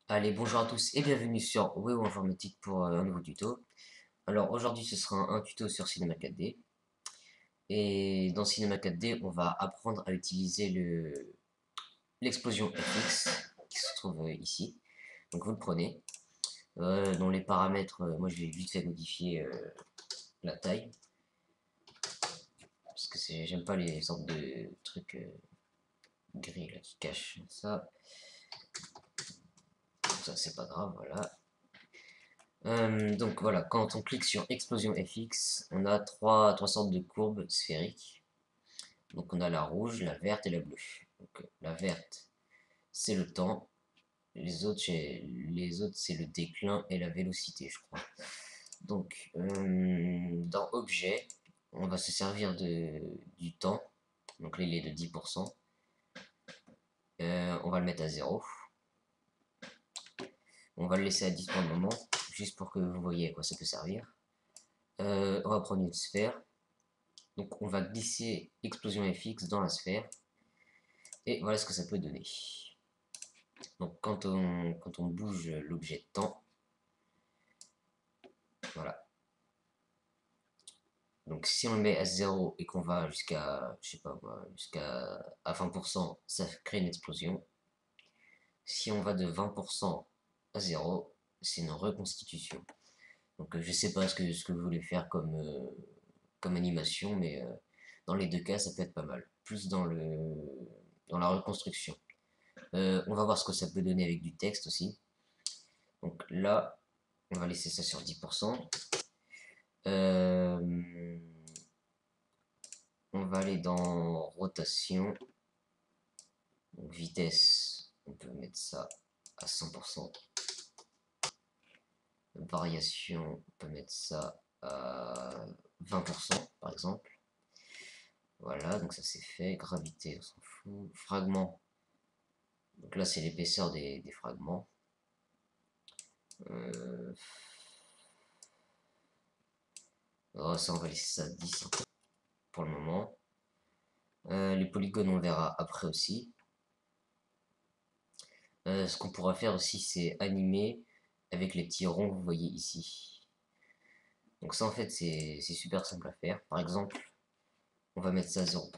Allez, bonjour à tous et bienvenue sur WEO Informatique pour un nouveau tuto. Alors aujourd'hui ce sera un tuto sur Cinema 4D. Et dans Cinema 4D, on va apprendre à utiliser l'explosion FX qui se trouve ici. Donc vous le prenez. Dans les paramètres, moi je vais vite fait modifier la taille. Parce que j'aime pas les sortes de trucs gris là, qui cachent ça. Ça c'est pas grave, voilà. Donc voilà, quand on clique sur Explosion FX, on a trois sortes de courbes sphériques. Donc on a la rouge, la verte et la bleue. Donc, la verte, c'est le temps. Les autres c'est le déclin et la vélocité, je crois. Donc, dans Objet, on va se servir du temps. Donc là, il est de 10%. On va le mettre à 0. On va le laisser à 10 pour le moment, juste pour que vous voyez à quoi ça peut servir. On va prendre une sphère. Donc on va glisser explosion FX dans la sphère. Et voilà ce que ça peut donner. Donc quand on bouge l'objet de temps, voilà. Donc si on le met à 0 et qu'on va jusqu'à, je sais pas moi, jusqu'à 20%, ça crée une explosion. Si on va de 20% à 0, c'est une reconstitution. Donc je sais pas ce que vous voulez faire comme animation, mais dans les deux cas, ça peut être pas mal. Plus dans la reconstruction. On va voir ce que ça peut donner avec du texte aussi. Donc là, on va laisser ça sur 10%. On va aller dans rotation. Donc vitesse, on peut mettre ça à 100%. Variation, on peut mettre ça à 20% par exemple. Voilà, donc ça c'est fait. Gravité, on s'en fout. Fragment. Donc là c'est l'épaisseur des fragments. Oh, ça on va laisser ça à 10 pour le moment. Les polygones on verra après aussi. Ce qu'on pourra faire aussi c'est animer avec les petits ronds que vous voyez ici. Donc ça en fait c'est super simple à faire. Par exemple, on va mettre ça à 0%.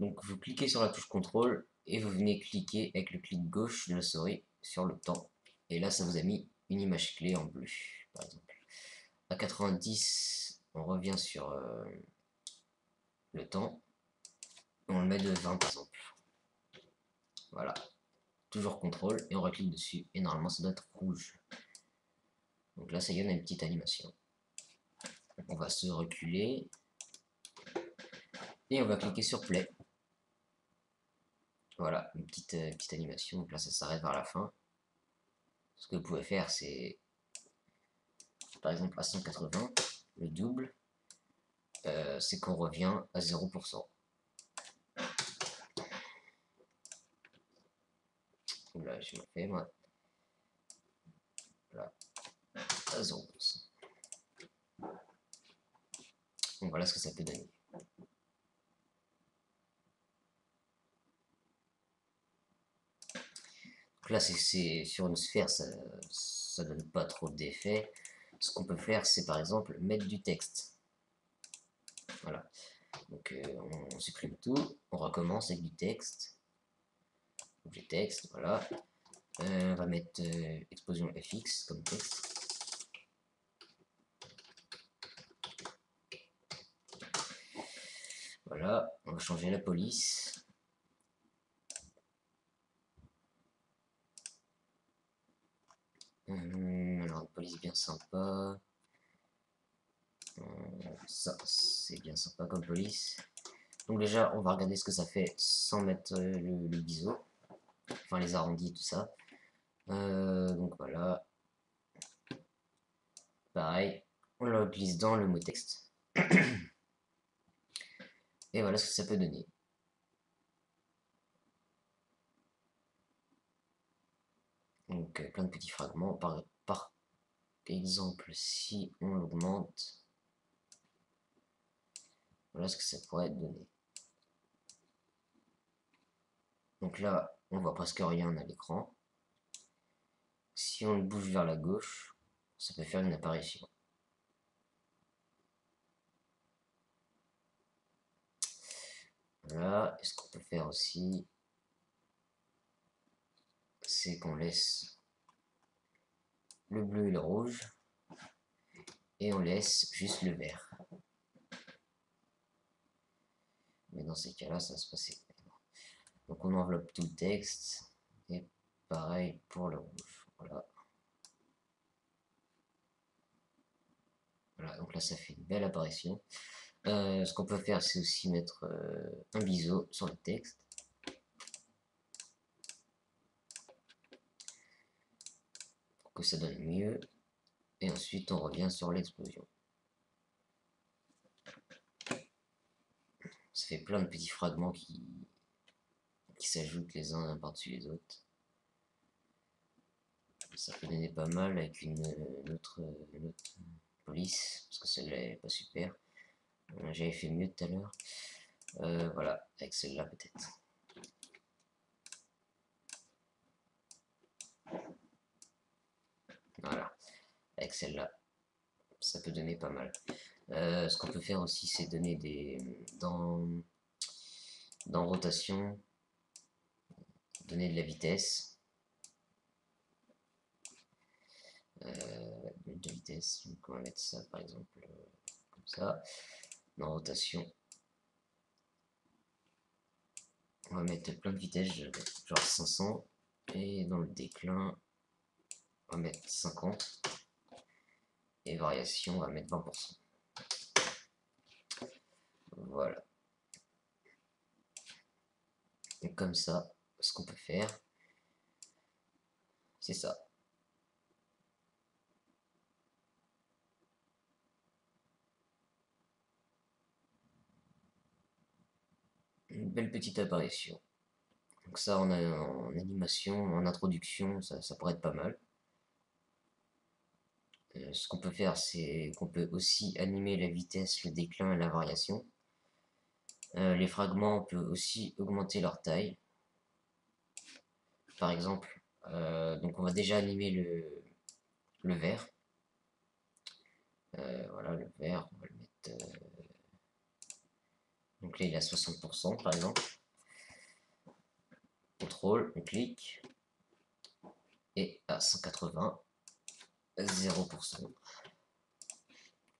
Donc vous cliquez sur la touche contrôle et vous venez cliquer avec le clic gauche de la souris sur le temps. Et là ça vous a mis une image clé en bleu par exemple. À 90, on revient sur le temps. On le met de 20 par exemple. Voilà. Toujours contrôle et on reclique dessus et normalement ça doit être rouge. Donc là ça y est, on a une petite animation. On va se reculer et on va cliquer sur play. Voilà, une petite animation. Donc là ça s'arrête vers la fin. Ce que vous pouvez faire c'est par exemple à 180, le double, c'est qu'on revient à 0%. Là je me fais moi. Là, à 0%. Donc voilà ce que ça peut donner. Donc là c'est sur une sphère, ça donne pas trop d'effet. Ce qu'on peut faire c'est par exemple mettre du texte. Voilà. Donc on supprime tout, on recommence avec du texte. Objet texte, voilà. On va mettre explosion FX comme texte. Voilà, on va changer la police. Alors une police bien sympa. Ça, c'est bien sympa comme police. Donc déjà, on va regarder ce que ça fait sans mettre le biseau. Enfin, les arrondis, tout ça. Donc voilà. Pareil, on le glisse dans le mot texte. Et voilà ce que ça peut donner. Donc plein de petits fragments. Par exemple, si on l'augmente, voilà ce que ça pourrait donner. Donc là, on voit presque rien à l'écran. si on le bouge vers la gauche, ça peut faire une apparition. Voilà, et ce qu'on peut faire aussi, c'est qu'on laisse le bleu et le rouge, et on laisse juste le vert. Mais dans ces cas-là, ça va se passer. Donc on enveloppe tout le texte, et pareil pour le rouge. Voilà. Voilà, donc là ça fait une belle apparition. Ce qu'on peut faire, c'est aussi mettre un biseau sur le texte. Pour que ça donne mieux. Et ensuite on revient sur l'explosion. Ça fait plein de petits fragments qui s'ajoutent les uns par-dessus les autres. Ça peut donner pas mal avec une autre police, parce que celle-là est pas super. J'avais fait mieux tout à l'heure. Voilà, avec celle-là peut-être. Voilà, avec celle-là, ça peut donner pas mal. Ce qu'on peut faire aussi, c'est donner des dans rotation, donner de la vitesse. De vitesse, donc on va mettre ça par exemple comme ça. Dans rotation, on va mettre plein de vitesse, genre 500, et dans le déclin, on va mettre 50, et variation, on va mettre 20%. Voilà. Et comme ça, ce qu'on peut faire, c'est ça. Une belle petite apparition. Donc ça, on a en animation, en introduction, ça pourrait être pas mal. Ce qu'on peut faire, c'est qu'on peut aussi animer la vitesse, le déclin et la variation. Les fragments, on peut aussi augmenter leur taille. Par exemple, donc on va déjà animer le vert. Voilà, le vert, on va le mettre. Donc là, il est à 60% par exemple. Contrôle, on clique. Et à 180, 0%.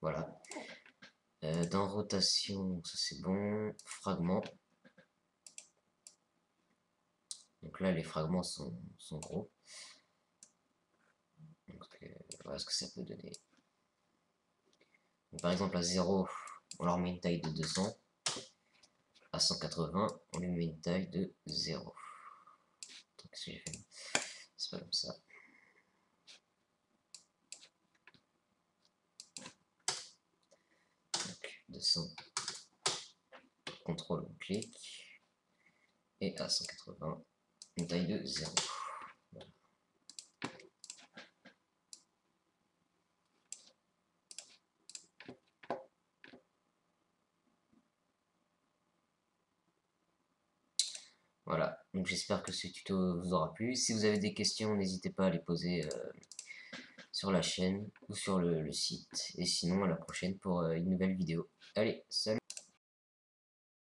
Voilà. Dans rotation, ça c'est bon. Fragments. Donc là, les fragments sont gros. Donc, voilà ce que ça peut donner. Donc, par exemple, à 0, on leur met une taille de 200. À 180, on lui met une taille de 0. Qu'est-ce que j'ai fait? C'est pas comme ça. Donc, 200. Contrôle, on clique. Et à 180, une taille de 0. Voilà. Voilà, donc j'espère que ce tuto vous aura plu. Si vous avez des questions, n'hésitez pas à les poser sur la chaîne ou sur le site. Et sinon, à la prochaine pour une nouvelle vidéo. Allez, salut!